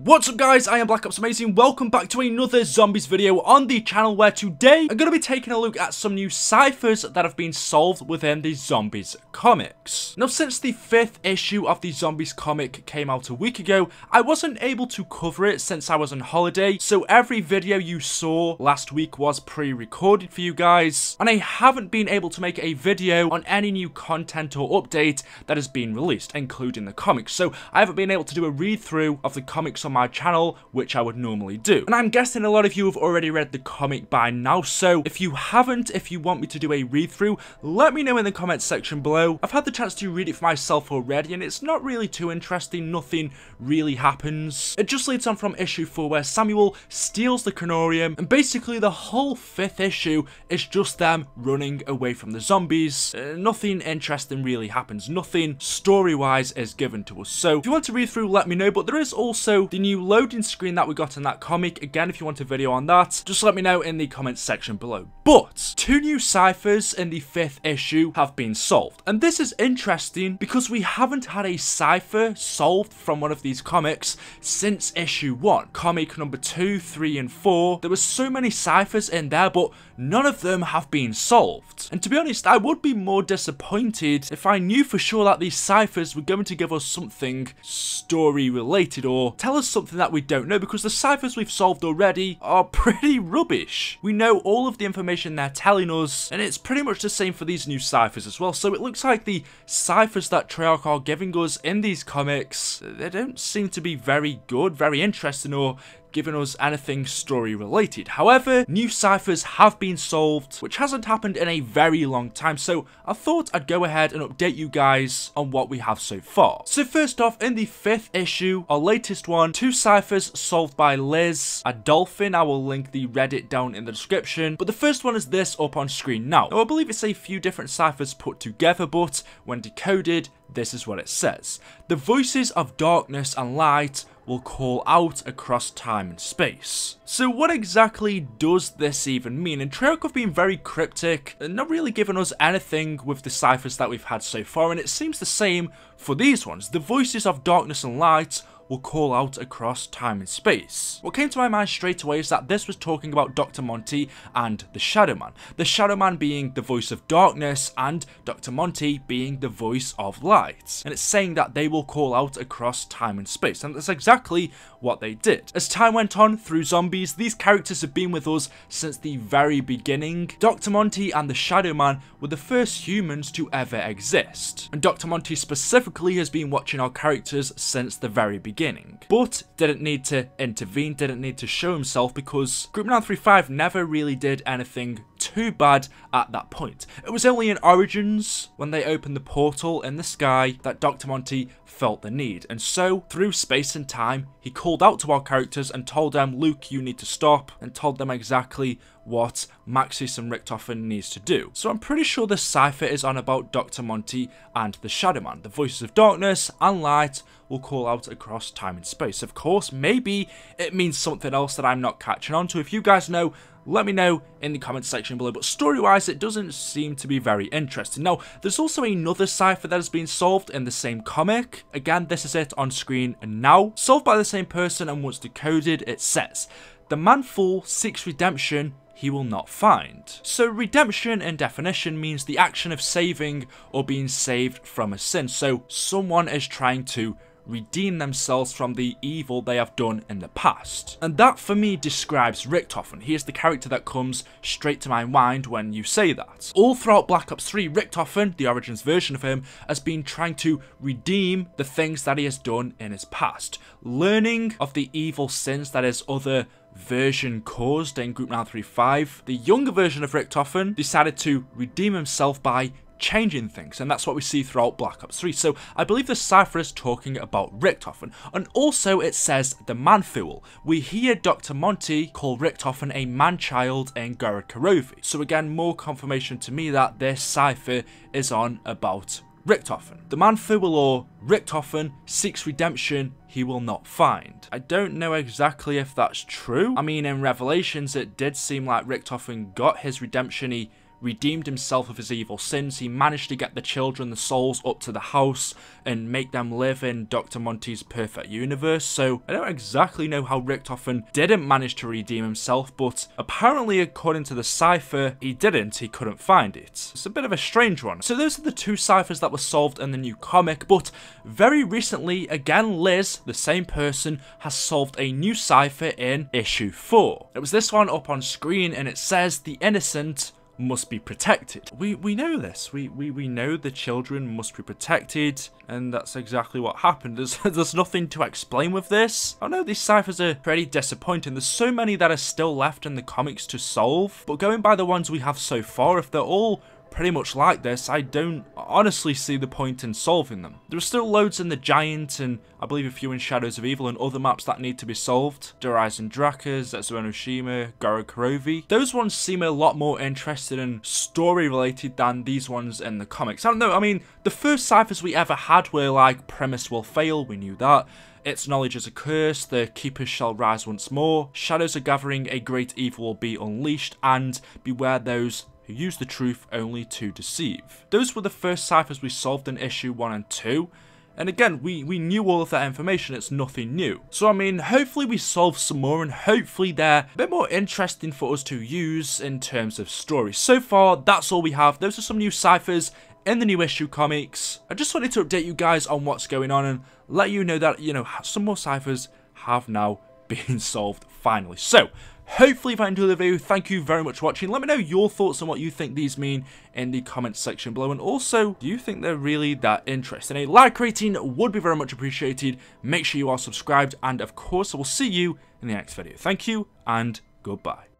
What's up guys, I am BlackOpsAmazing. Welcome back to another zombies video on the channel where today I'm going to be taking a look at some new ciphers that have been solved within the zombies comics. Now since the 5th issue of the zombies comic came out a week ago, I wasn't able to cover it since I was on holiday, so every video you saw last week was pre-recorded for you guys, and I haven't been able to make a video on any new content or update that has been released, including the comics, so I haven't been able to do a read-through of the comics on my channel, which I would normally do. And I'm guessing a lot of you have already read the comic by now, so if you haven't, if you want me to do a read-through, let me know in the comments section below. I've had the chance to read it for myself already, and it's not really too interesting. Nothing really happens. It just leads on from issue 4 where Samuel steals the Chronorium, and basically the whole 5th issue is just them running away from the zombies. Nothing interesting really happens. Nothing story-wise is given to us. So if you want to read through, let me know, but there is also the new loading screen that we got in that comic. Again, if you want a video on that, just let me know in the comments section below. But 2 new ciphers in the 5th issue have been solved, and this is interesting because we haven't had a cipher solved from one of these comics since issue 1. Comic number 2, 3, and 4. There were so many ciphers in there, but none of them have been solved. And to be honest, I would be more disappointed if I knew for sure that these ciphers were going to give us something story related or tell us something that we don't know, because the ciphers we've solved already are pretty rubbish. We know all of the information they're telling us, and it's pretty much the same for these new ciphers as well. So it looks like the ciphers that Treyarch are giving us in these comics, they don't seem to be very good, very interesting, or giving us anything story related. However, new ciphers have been solved, which hasn't happened in a very long time, so I thought I'd go ahead and update you guys on what we have so far. So first off, in the 5th issue, our latest one, 2 ciphers solved by Liz, a dolphin. I will link the Reddit down in the description, but the first one is this up on screen now. Now I believe it's a few different ciphers put together, but when decoded, this is what it says. The voices of darkness and light will call out across time and space. So what exactly does this even mean? And Treyarch have been very cryptic and not really giving us anything with the ciphers that we've had so far, and it seems the same for these ones. The voices of darkness and light will call out across time and space. What came to my mind straight away is that this was talking about Dr. Monty and the Shadowman. The Shadowman being the voice of darkness and Dr. Monty being the voice of light. And it's saying that they will call out across time and space, and that's exactly what they did. As time went on through zombies, these characters have been with us since the very beginning. Dr. Monty and the Shadowman were the first humans to ever exist, and Dr. Monty specifically has been watching our characters since the very beginning, but didn't need to intervene, didn't need to show himself, because Group 935 never really did anything too bad at that point. It was only in Origins, when they opened the portal in the sky, that Dr. Monty felt the need, and so through space and time he called out to our characters and told them, Luke, you need to stop, and told them exactly what Maxis and Richtofen needs to do. So I'm pretty sure the cipher is on about Dr. Monty and the Shadowman. The voices of darkness and light will call out across time and space. Of course, maybe it means something else that I'm not catching on to. If you guys know, let me know in the comments section below, but story-wise, it doesn't seem to be very interesting. Now, there's also another cipher that has been solved in the same comic. Again, this is it on screen now. Solved by the same person, and once decoded, it says, the man fool seeks redemption he will not find. So redemption in definition means the action of saving or being saved from a sin. So someone is trying to redeem themselves from the evil they have done in the past. And that for me describes Richtofen. He is the character that comes straight to my mind when you say that. All throughout Black Ops 3, Richtofen, the Origins version of him, has been trying to redeem the things that he has done in his past, learning of the evil sins that his other version caused in Group 935. The younger version of Richtofen decided to redeem himself by changing things, and that's what we see throughout Black Ops 3. So I believe the cipher is talking about Richtofen, and also it says the man fool. We hear Dr. Monty call Richtofen a man-child in Gorod-Karovi. So again, more confirmation to me that this cipher is on about Richtofen. The man fool, or Richtofen, seeks redemption he will not find. I don't know exactly if that's true. I mean, in Revelations it did seem like Richtofen got his redemption. He redeemed himself of his evil sins. He managed to get the children, the souls, up to the house and make them live in Dr. Monty's perfect universe. So I don't exactly know how Richtofen didn't manage to redeem himself, but apparently according to the cipher, he didn't. He couldn't find it. It's a bit of a strange one. So those are the 2 ciphers that were solved in the new comic, but very recently, again, Liz, the same person, has solved a new cipher in issue 4. It was this one up on screen, and it says the innocent must be protected. We know this. We know the children must be protected, and that's exactly what happened. There's nothing to explain with this. I know these ciphers are pretty disappointing. There's so many that are still left in the comics to solve, but going by the ones we have so far, if they're all pretty much like this, I don't honestly see the point in solving them. There are still loads in the Giant, and I believe a few in Shadows of Evil and other maps that need to be solved. Horizon Drakkar, Zetsuenoshima, Gorokurovi. Those ones seem a lot more interested in story related than these ones in the comics. I don't know, I mean, the first ciphers we ever had were like, premise will fail, we knew that. Its knowledge is a curse, the keepers shall rise once more, shadows are gathering, a great evil will be unleashed, and beware those who use the truth only to deceive. Those were the first ciphers we solved in issue 1 and 2. And again, we knew all of that information, it's nothing new. So I mean, hopefully we solve some more, and hopefully they're a bit more interesting for us to use in terms of story. So far, that's all we have. Those are some new ciphers in the new issue comics. I just wanted to update you guys on what's going on and let you know that, you know, some more ciphers have now been solved finally. So, hopefully if I enjoyed the video, thank you very much for watching. Let me know your thoughts on what you think these mean in the comments section below. And also, do you think they're really that interesting? A like rating would be very much appreciated. Make sure you are subscribed. And of course, I will see you in the next video. Thank you and goodbye.